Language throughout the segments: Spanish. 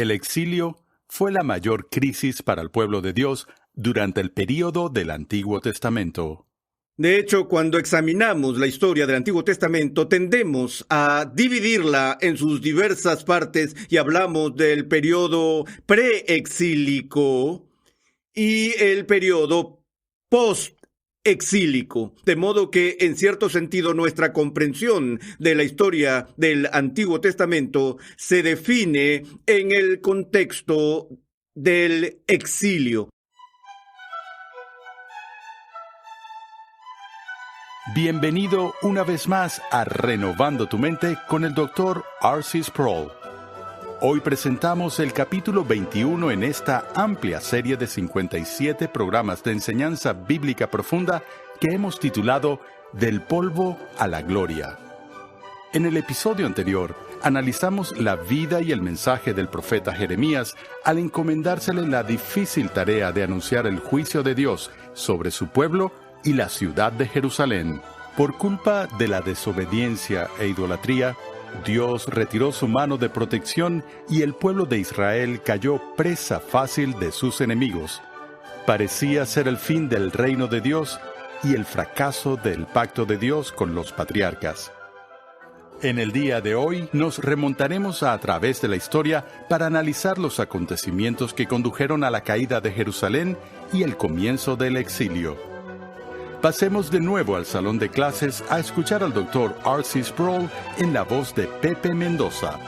El exilio fue la mayor crisis para el pueblo de Dios durante el período del Antiguo Testamento. De hecho, cuando examinamos la historia del Antiguo Testamento, tendemos a dividirla en sus diversas partes y hablamos del periodo preexílico y el periodo post-exílico. De modo que, en cierto sentido, nuestra comprensión de la historia del Antiguo Testamento se define en el contexto del exilio. Bienvenido una vez más a Renovando tu Mente con el Dr. R.C. Sproul. Hoy presentamos el capítulo 21 en esta amplia serie de 57 programas de enseñanza bíblica profunda que hemos titulado Del polvo a la gloria. En el episodio anterior, analizamos la vida y el mensaje del profeta Jeremías al encomendársele la difícil tarea de anunciar el juicio de Dios sobre su pueblo y la ciudad de Jerusalén. Por culpa de la desobediencia e idolatría, Dios retiró su mano de protección y el pueblo de Israel cayó presa fácil de sus enemigos. Parecía ser el fin del reino de Dios y el fracaso del pacto de Dios con los patriarcas. En el día de hoy nos remontaremos a través de la historia para analizar los acontecimientos que condujeron a la caída de Jerusalén y el comienzo del exilio. Pasemos de nuevo al salón de clases a escuchar al Dr. R.C. Sproul en la voz de Pepe Mendoza.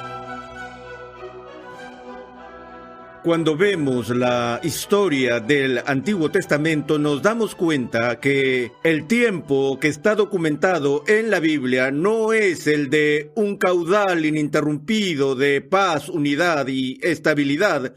Cuando vemos la historia del Antiguo Testamento, nos damos cuenta que el tiempo que está documentado en la Biblia no es el de un caudal ininterrumpido de paz, unidad y estabilidad,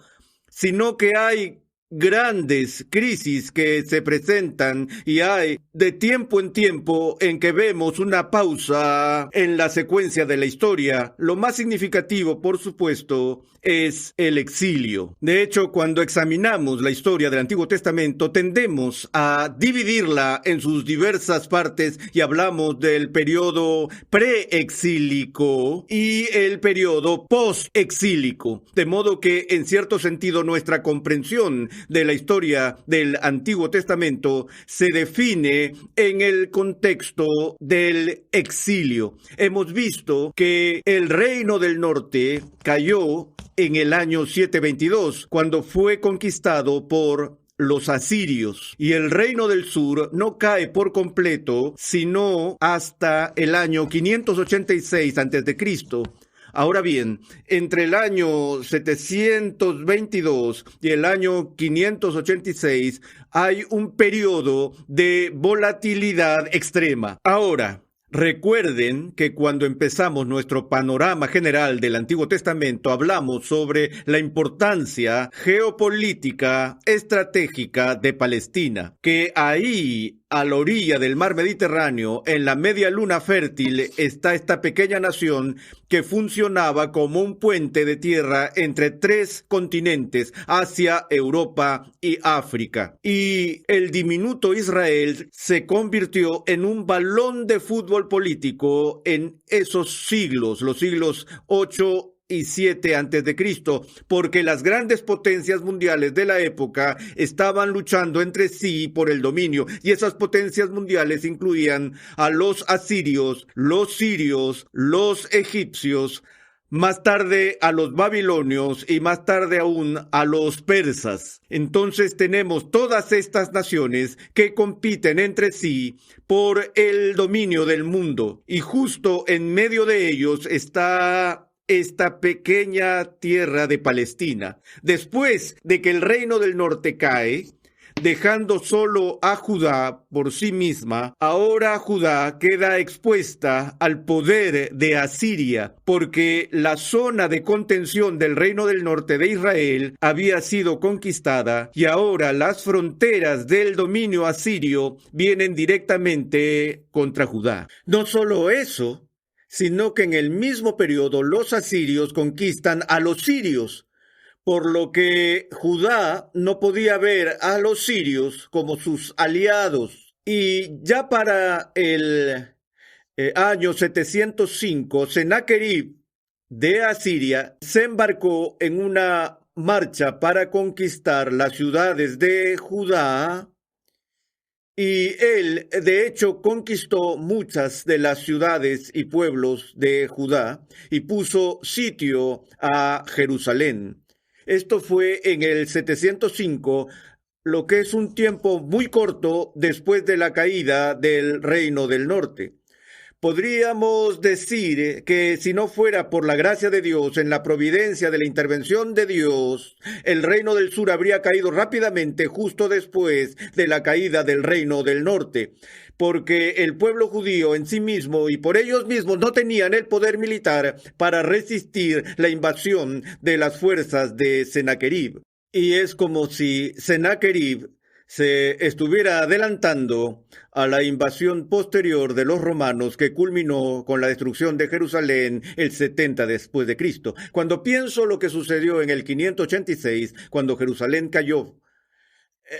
sino que hay grandes crisis que se presentan y hay de tiempo en tiempo en que vemos una pausa en la secuencia de la historia. Lo más significativo, por supuesto, es el exilio. De hecho, cuando examinamos la historia del Antiguo Testamento, tendemos a dividirla en sus diversas partes y hablamos del periodo preexílico y el periodo postexílico. De modo que, en cierto sentido, nuestra comprensión de la historia del Antiguo Testamento se define en el contexto del exilio. Hemos visto que el reino del norte cayó en el año 722, cuando fue conquistado por los asirios, y el reino del sur no cae por completo sino hasta el año 586 a.C. Ahora bien, entre el año 722 y el año 586 hay un periodo de volatilidad extrema. Ahora, recuerden que cuando empezamos nuestro panorama general del Antiguo Testamento hablamos sobre la importancia geopolítica estratégica de Palestina, que ahí a la orilla del mar Mediterráneo, en la media luna fértil, está esta pequeña nación que funcionaba como un puente de tierra entre tres continentes, Asia, Europa y África. Y el diminuto Israel se convirtió en un balón de fútbol político en esos siglos, los siglos 8 y 7 antes de Cristo, porque las grandes potencias mundiales de la época estaban luchando entre sí por el dominio, y esas potencias mundiales incluían a los asirios, los sirios, los egipcios, más tarde a los babilonios y más tarde aún a los persas. Entonces tenemos todas estas naciones que compiten entre sí por el dominio del mundo, y justo en medio de ellos está esta pequeña tierra de Palestina. Después de que el reino del norte cae, dejando solo a Judá por sí misma, ahora Judá queda expuesta al poder de Asiria, porque la zona de contención del reino del norte de Israel había sido conquistada y ahora las fronteras del dominio asirio vienen directamente contra Judá. No solo eso, sino que en el mismo periodo los asirios conquistan a los sirios, por lo que Judá no podía ver a los sirios como sus aliados. Y ya para el año 705, Sennacherib de Asiria, se embarcó en una marcha para conquistar las ciudades de Judá. Y él, de hecho, conquistó muchas de las ciudades y pueblos de Judá y puso sitio a Jerusalén. Esto fue en el 705, lo que es un tiempo muy corto después de la caída del Reino del Norte. Podríamos decir que si no fuera por la gracia de Dios, en la providencia de la intervención de Dios, el reino del sur habría caído rápidamente justo después de la caída del reino del norte, porque el pueblo judío en sí mismo y por ellos mismos no tenían el poder militar para resistir la invasión de las fuerzas de Sennacherib. Y es como si Sennacherib se estuviera adelantando a la invasión posterior de los romanos que culminó con la destrucción de Jerusalén el 70 después de Cristo. Cuando pienso lo que sucedió en el 586, cuando Jerusalén cayó,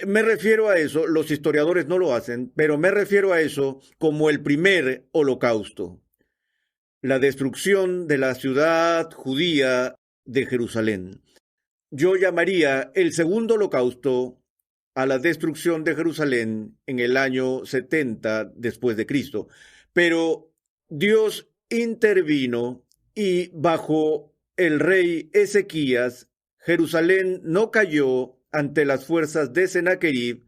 me refiero a eso, los historiadores no lo hacen, pero me refiero a eso como el primer holocausto, la destrucción de la ciudad judía de Jerusalén. Yo llamaría el segundo holocausto a la destrucción de Jerusalén en el año 70 después de Cristo. Pero Dios intervino y bajo el rey Ezequías, Jerusalén no cayó ante las fuerzas de Sennacherib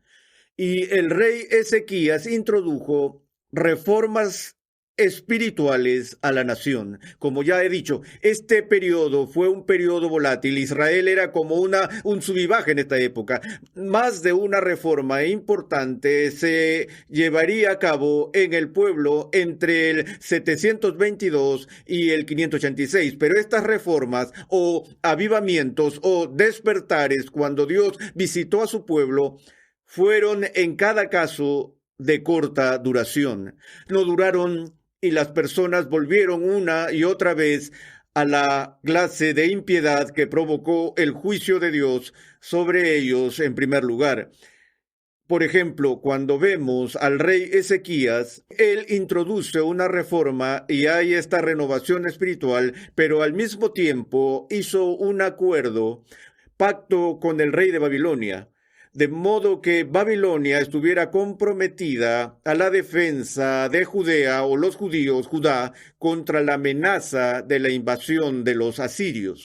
y el rey Ezequías introdujo reformas espirituales a la nación. Como ya he dicho, este periodo fue un periodo volátil. Israel era como un sub y baja en esta época. Más de una reforma importante se llevaría a cabo en el pueblo entre el 722 y el 586. Pero estas reformas o avivamientos o despertares cuando Dios visitó a su pueblo fueron en cada caso de corta duración. No duraron y las personas volvieron una y otra vez a la clase de impiedad que provocó el juicio de Dios sobre ellos en primer lugar. Por ejemplo, cuando vemos al rey Ezequías, él introduce una reforma y hay esta renovación espiritual, pero al mismo tiempo hizo un pacto con el rey de Babilonia, de modo que Babilonia estuviera comprometida a la defensa de Judea o los judíos, Judá, contra la amenaza de la invasión de los asirios.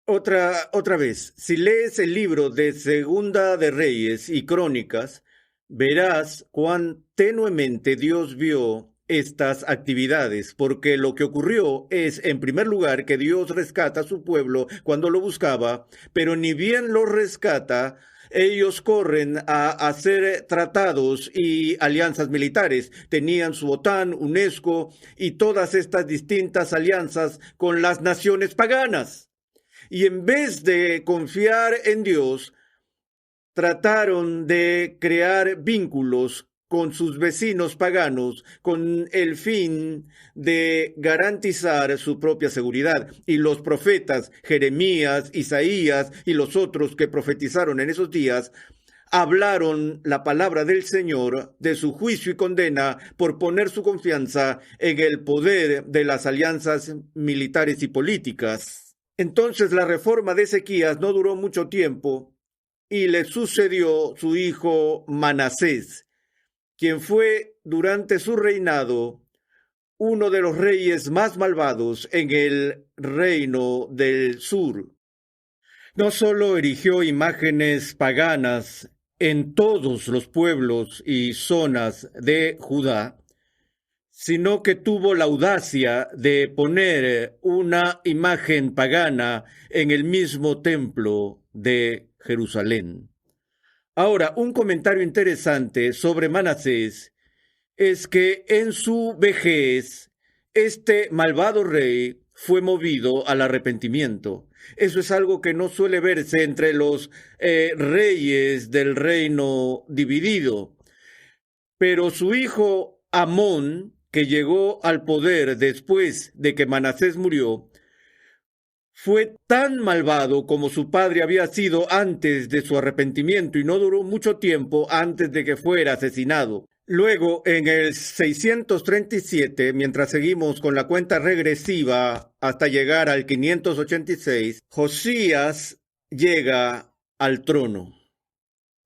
Otra vez, si lees el libro de Segunda de Reyes y Crónicas, verás cuán tenuemente Dios vio estas actividades, porque lo que ocurrió es, en primer lugar, que Dios rescata a su pueblo cuando lo buscaba, pero ni bien lo rescata, ellos corren a hacer tratados y alianzas militares. Tenían su OTAN, UNESCO y todas estas distintas alianzas con las naciones paganas. Y en vez de confiar en Dios, trataron de crear vínculos con sus vecinos paganos con el fin de garantizar su propia seguridad. Y los profetas Jeremías, Isaías y los otros que profetizaron en esos días hablaron la palabra del Señor de su juicio y condena por poner su confianza en el poder de las alianzas militares y políticas. Entonces la reforma de Ezequías no duró mucho tiempo y le sucedió su hijo Manasés, quien fue durante su reinado uno de los reyes más malvados en el reino del sur. No solo erigió imágenes paganas en todos los pueblos y zonas de Judá, sino que tuvo la audacia de poner una imagen pagana en el mismo templo de Jerusalén. Ahora, un comentario interesante sobre Manasés es que en su vejez, este malvado rey fue movido al arrepentimiento. Eso es algo que no suele verse entre los reyes del reino dividido. Pero su hijo Amón, que llegó al poder después de que Manasés murió, fue tan malvado como su padre había sido antes de su arrepentimiento y no duró mucho tiempo antes de que fuera asesinado. Luego, en el 637, mientras seguimos con la cuenta regresiva hasta llegar al 586, Josías llega al trono.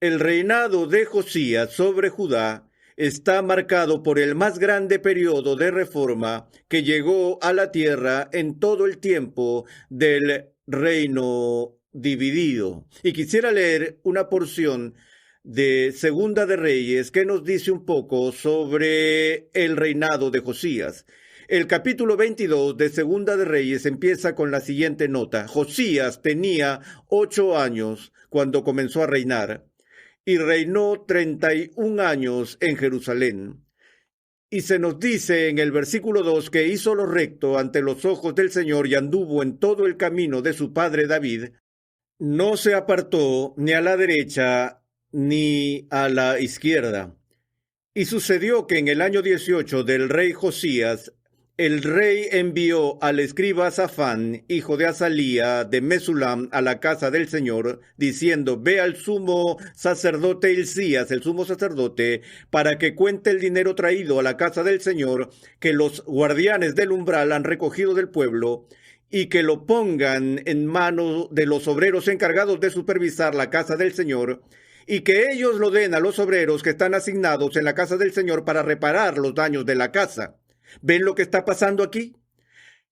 El reinado de Josías sobre Judá está marcado por el más grande periodo de reforma que llegó a la tierra en todo el tiempo del reino dividido. Y quisiera leer una porción de Segunda de Reyes que nos dice un poco sobre el reinado de Josías. El capítulo 22 de Segunda de Reyes empieza con la siguiente nota. Josías tenía 8 años cuando comenzó a reinar y reinó 31 años en Jerusalén. Y se nos dice en el versículo 2 que hizo lo recto ante los ojos del Señor y anduvo en todo el camino de su padre David. No se apartó ni a la derecha ni a la izquierda. Y sucedió que en el año 18 del rey Josías, el rey envió al escriba Safán, hijo de Azalía, de Mesulam, a la casa del Señor, diciendo: ve al sumo sacerdote Hilcías, el sumo sacerdote, para que cuente el dinero traído a la casa del Señor, que los guardianes del umbral han recogido del pueblo, y que lo pongan en manos de los obreros encargados de supervisar la casa del Señor, y que ellos lo den a los obreros que están asignados en la casa del Señor para reparar los daños de la casa. ¿Ven lo que está pasando aquí?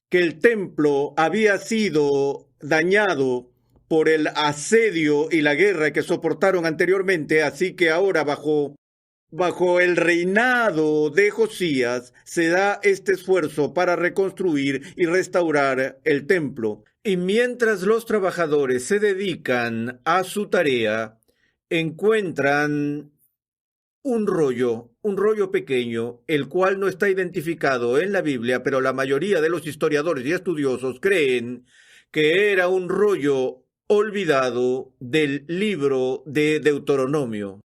Que el templo había sido dañado por el asedio y la guerra que soportaron anteriormente, así que ahora bajo el reinado de Josías se da este esfuerzo para reconstruir y restaurar el templo. Y mientras los trabajadores se dedican a su tarea, encuentran un rollo pequeño, el cual no está identificado en la Biblia, pero la mayoría de los historiadores y estudiosos creen que era un rollo olvidado del libro de Deuteronomio.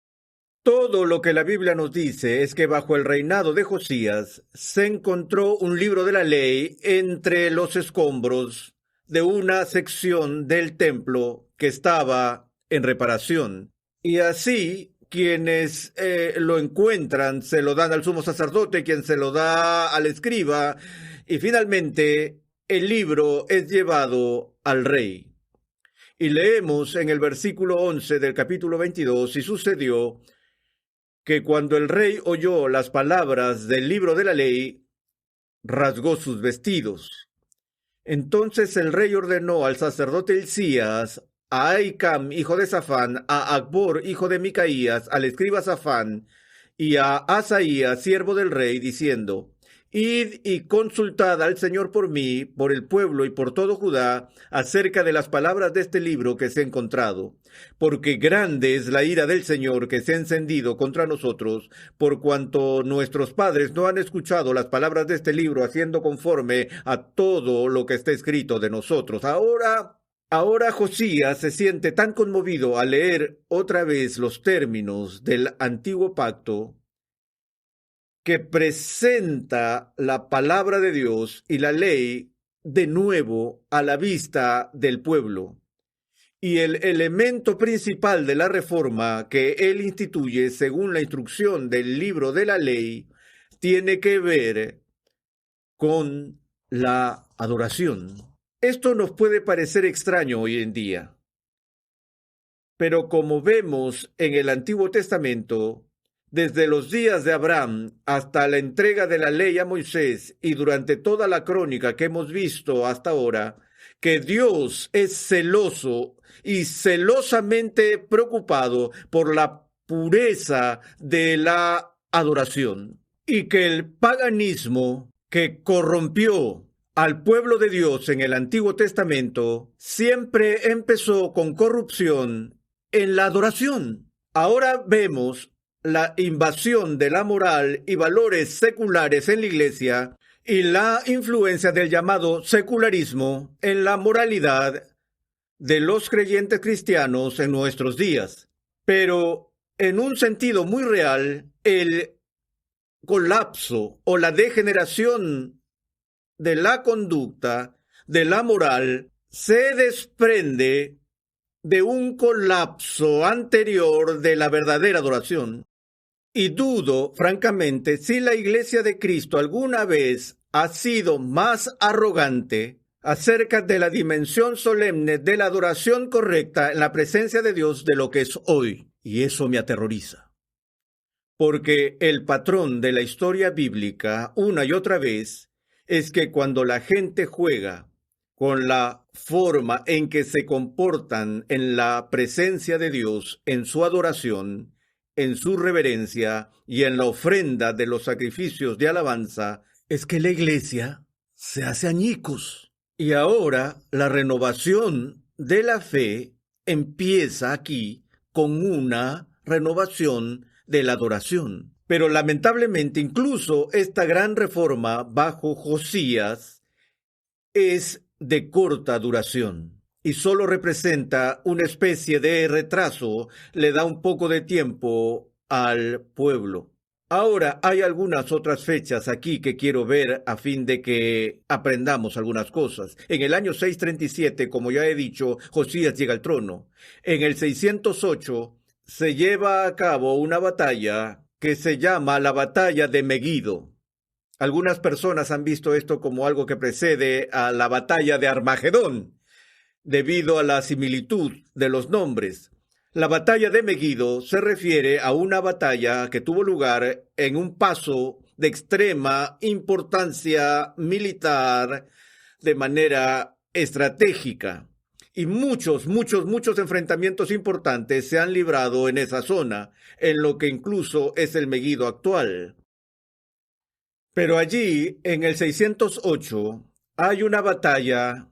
Todo lo que la Biblia nos dice es que bajo el reinado de Josías se encontró un libro de la ley entre los escombros de una sección del templo que estaba en reparación. Y así quienes lo encuentran se lo dan al sumo sacerdote, quien se lo da al escriba, y finalmente el libro es llevado al rey. Y leemos en el versículo 11 del capítulo 22, y sucedió que cuando el rey oyó las palabras del libro de la ley, rasgó sus vestidos. Entonces el rey ordenó al sacerdote Hilcías, a Ahicam, hijo de Safán, a Acbor, hijo de Micaías, al escriba Safán, y a Asaías, siervo del rey, diciendo: id y consultad al Señor por mí, por el pueblo y por todo Judá, acerca de las palabras de este libro que se ha encontrado. Porque grande es la ira del Señor que se ha encendido contra nosotros, por cuanto nuestros padres no han escuchado las palabras de este libro, haciendo conforme a todo lo que está escrito de nosotros. Ahora Josías se siente tan conmovido al leer otra vez los términos del antiguo pacto, que presenta la palabra de Dios y la ley de nuevo a la vista del pueblo. Y el elemento principal de la reforma que él instituye, según la instrucción del libro de la ley, tiene que ver con la adoración. Esto nos puede parecer extraño hoy en día, pero como vemos en el Antiguo Testamento, desde los días de Abraham hasta la entrega de la ley a Moisés y durante toda la crónica que hemos visto hasta ahora, que Dios es celoso y celosamente preocupado por la pureza de la adoración, y que el paganismo que corrompió al pueblo de Dios en el Antiguo Testamento siempre empezó con corrupción en la adoración. Ahora vemos la invasión de la moral y valores seculares en la iglesia y la influencia del llamado secularismo en la moralidad de los creyentes cristianos en nuestros días. Pero en un sentido muy real, el colapso o la degeneración de la conducta, de la moral, se desprende de un colapso anterior de la verdadera adoración. Y dudo, francamente, si la Iglesia de Cristo alguna vez ha sido más arrogante acerca de la dimensión solemne de la adoración correcta en la presencia de Dios de lo que es hoy. Y eso me aterroriza. Porque el patrón de la historia bíblica, una y otra vez, es que cuando la gente juega con la forma en que se comportan en la presencia de Dios, en su adoración, en su reverencia y en la ofrenda de los sacrificios de alabanza, es que la iglesia se hace añicos. Y ahora la renovación de la fe empieza aquí con una renovación de la adoración. Pero lamentablemente incluso esta gran reforma bajo Josías es de corta duración y solo representa una especie de retraso, le da un poco de tiempo al pueblo. Ahora hay algunas otras fechas aquí que quiero ver a fin de que aprendamos algunas cosas. En el año 637, como ya he dicho, Josías llega al trono. En el 608 se lleva a cabo una batalla que se llama la batalla de Megido. Algunas personas han visto esto como algo que precede a la batalla de Armagedón, debido a la similitud de los nombres. La batalla de Megido se refiere a una batalla que tuvo lugar en un paso de extrema importancia militar de manera estratégica. Y muchos enfrentamientos importantes se han librado en esa zona, en lo que incluso es el Megido actual. Pero allí, en el 608, hay una batalla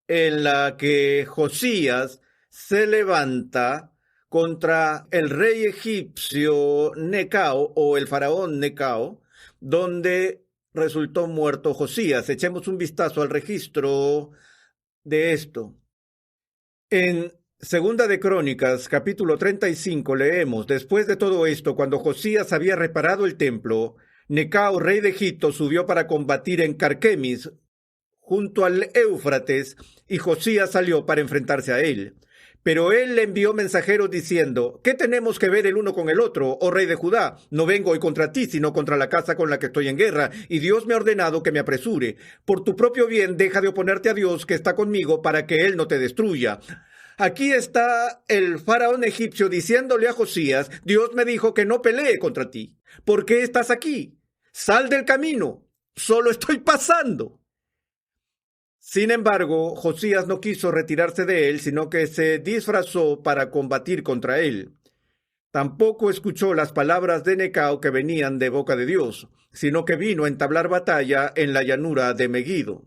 en la que Josías se levanta contra el rey egipcio Necao, o el faraón Necao, donde resultó muerto Josías. Echemos un vistazo al registro de esto. En Segunda de Crónicas, capítulo 35, leemos: después de todo esto, cuando Josías había reparado el templo, Necao, rey de Egipto, subió para combatir en Carquemis, junto al Éufrates, y Josías salió para enfrentarse a él. Pero él le envió mensajeros diciendo: ¿qué tenemos que ver el uno con el otro, oh rey de Judá? No vengo hoy contra ti, sino contra la casa con la que estoy en guerra, y Dios me ha ordenado que me apresure. Por tu propio bien, deja de oponerte a Dios que está conmigo, para que él no te destruya. Aquí está el faraón egipcio diciéndole a Josías: Dios me dijo que no pelee contra ti. ¿Por qué estás aquí? Sal del camino. Solo estoy pasando. Sin embargo, Josías no quiso retirarse de él, sino que se disfrazó para combatir contra él. Tampoco escuchó las palabras de Necao que venían de boca de Dios, sino que vino a entablar batalla en la llanura de Megido.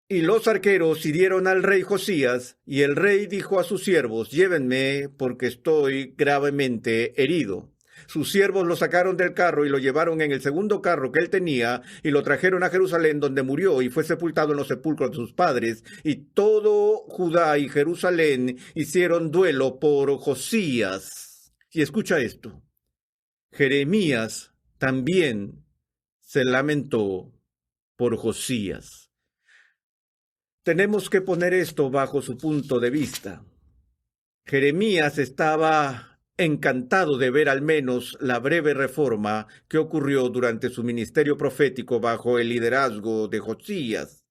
Y los arqueros hirieron al rey Josías, y el rey dijo a sus siervos: llévenme, porque estoy gravemente herido. Sus siervos lo sacaron del carro y lo llevaron en el segundo carro que él tenía, y lo trajeron a Jerusalén, donde murió y fue sepultado en los sepulcros de sus padres. Y todo Judá y Jerusalén hicieron duelo por Josías. Y escucha esto: Jeremías también se lamentó por Josías. Tenemos que poner esto bajo su punto de vista. Jeremías estaba encantado de ver al menos la breve reforma que ocurrió durante su ministerio profético bajo el liderazgo de Josías.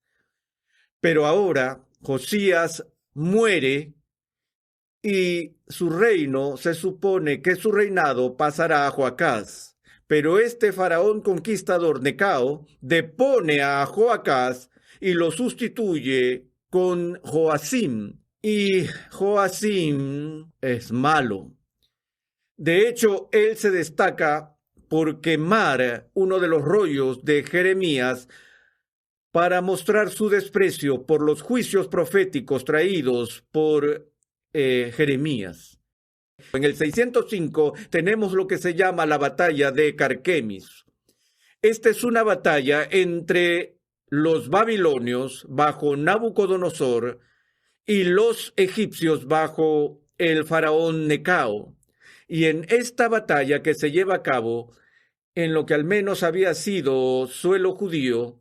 Pero ahora Josías muere y su reino, se supone que su reinado pasará a Joacás. Pero este faraón conquistador Necao depone a Joacás y lo sustituye con Joacim. Y Joacim es malo. De hecho, él se destaca por quemar uno de los rollos de Jeremías para mostrar su desprecio por los juicios proféticos traídos por Jeremías. En el 605 tenemos lo que se llama la batalla de Carquemis. Esta es una batalla entre los babilonios bajo Nabucodonosor y los egipcios bajo el faraón Necao. Y en esta batalla que se lleva a cabo en lo que al menos había sido suelo judío,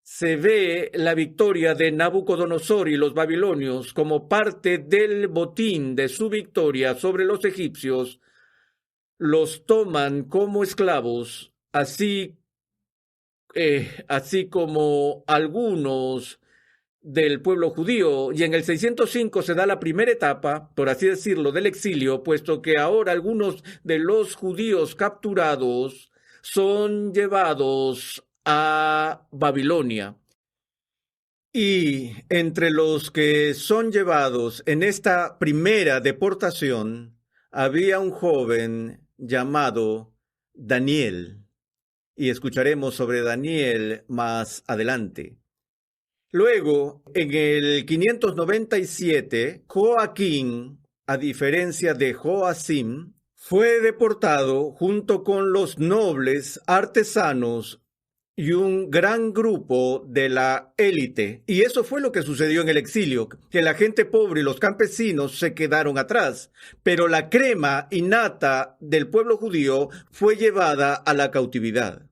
se ve la victoria de Nabucodonosor y los babilonios como parte del botín de su victoria sobre los egipcios. Los toman como esclavos, así así como algunos del pueblo judío, y en el 605 se da la primera etapa, por así decirlo, del exilio, puesto que ahora algunos de los judíos capturados son llevados a Babilonia. Y entre los que son llevados en esta primera deportación, había un joven llamado Daniel, y escucharemos sobre Daniel más adelante. Luego, en el 597, Joaquín, a diferencia de Joacim, fue deportado junto con los nobles, artesanos y un gran grupo de la élite. Y eso fue lo que sucedió en el exilio, que la gente pobre y los campesinos se quedaron atrás, pero la crema innata del pueblo judío fue llevada a la cautividad.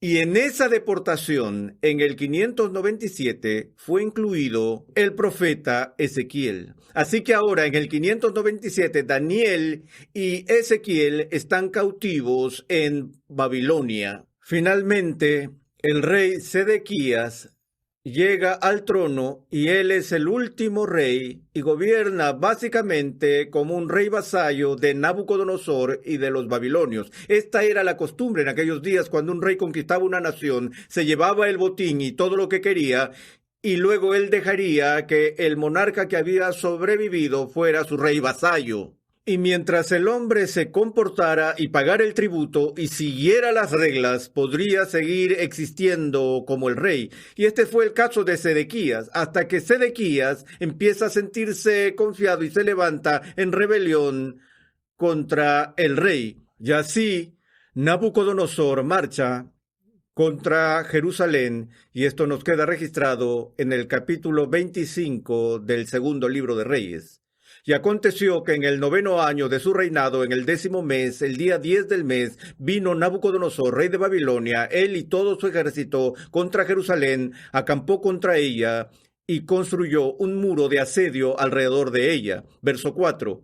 Y en esa deportación, en el 597, fue incluido el profeta Ezequiel. Así que ahora, en el 597, Daniel y Ezequiel están cautivos en Babilonia. Finalmente, el rey Sedequías llega al trono y él es el último rey y gobierna básicamente como un rey vasallo de Nabucodonosor y de los babilonios. Esta era la costumbre en aquellos días cuando un rey conquistaba una nación, se llevaba el botín y todo lo que quería y luego él dejaría que el monarca que había sobrevivido fuera su rey vasallo. Y mientras el hombre se comportara y pagara el tributo y siguiera las reglas, podría seguir existiendo como el rey. Y este fue el caso de Sedequías, hasta que Sedequías empieza a sentirse confiado y se levanta en rebelión contra el rey. Y así, Nabucodonosor marcha contra Jerusalén, y esto nos queda registrado en el capítulo 25 del segundo libro de Reyes. Y aconteció que en el 9º año de su reinado, en el 10º mes, el día 10 del mes, vino Nabucodonosor, rey de Babilonia, él y todo su ejército, contra Jerusalén, acampó contra ella y construyó un muro de asedio alrededor de ella. Verso 4.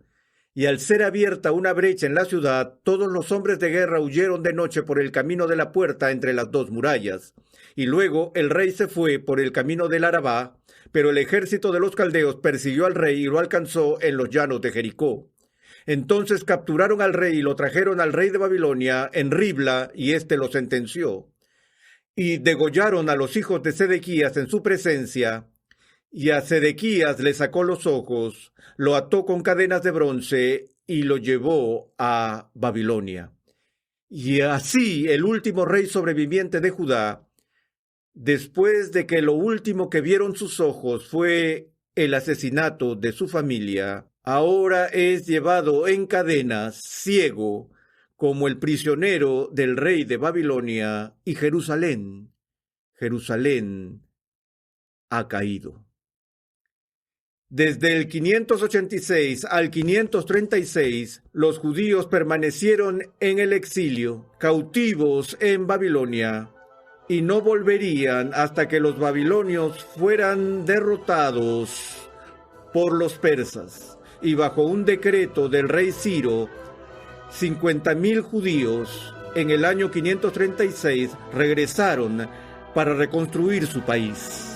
Y al ser abierta una brecha en la ciudad, todos los hombres de guerra huyeron de noche por el camino de la puerta entre las dos murallas. Y luego el rey se fue por el camino del Arabá, pero el ejército de los caldeos persiguió al rey y lo alcanzó en los llanos de Jericó. Entonces capturaron al rey y lo trajeron al rey de Babilonia en Ribla, y éste lo sentenció. Y degollaron a los hijos de Sedequías en su presencia, y a Sedequías le sacó los ojos, lo ató con cadenas de bronce y lo llevó a Babilonia. Y así el último rey sobreviviente de Judá, después de que lo último que vieron sus ojos fue el asesinato de su familia, ahora es llevado en cadenas, ciego, como el prisionero del rey de Babilonia, y Jerusalén ha caído. Desde el 586 al 536, los judíos permanecieron en el exilio, cautivos en Babilonia, y no volverían hasta que los babilonios fueran derrotados por los persas. Y bajo un decreto del rey Ciro, 50,000 judíos en el año 536 regresaron para reconstruir su país.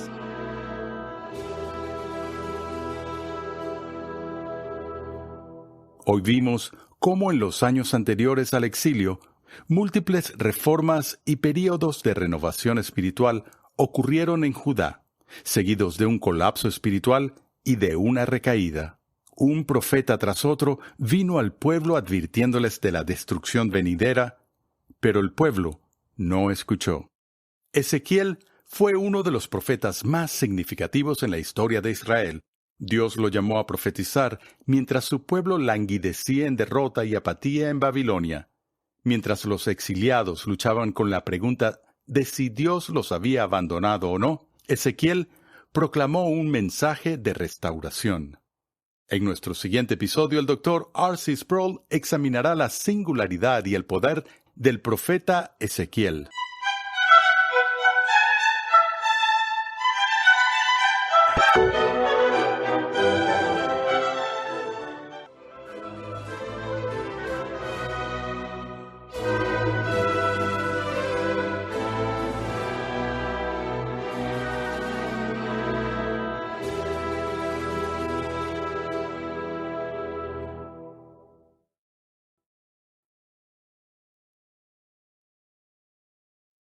Hoy vimos cómo en los años anteriores al exilio, múltiples reformas y períodos de renovación espiritual ocurrieron en Judá, seguidos de un colapso espiritual y de una recaída. Un profeta tras otro vino al pueblo advirtiéndoles de la destrucción venidera, pero el pueblo no escuchó. Ezequiel fue uno de los profetas más significativos en la historia de Israel. Dios lo llamó a profetizar mientras su pueblo languidecía en derrota y apatía en Babilonia. Mientras los exiliados luchaban con la pregunta de si Dios los había abandonado o no, Ezequiel proclamó un mensaje de restauración. En nuestro siguiente episodio, el Dr. R.C. Sproul examinará la singularidad y el poder del profeta Ezequiel.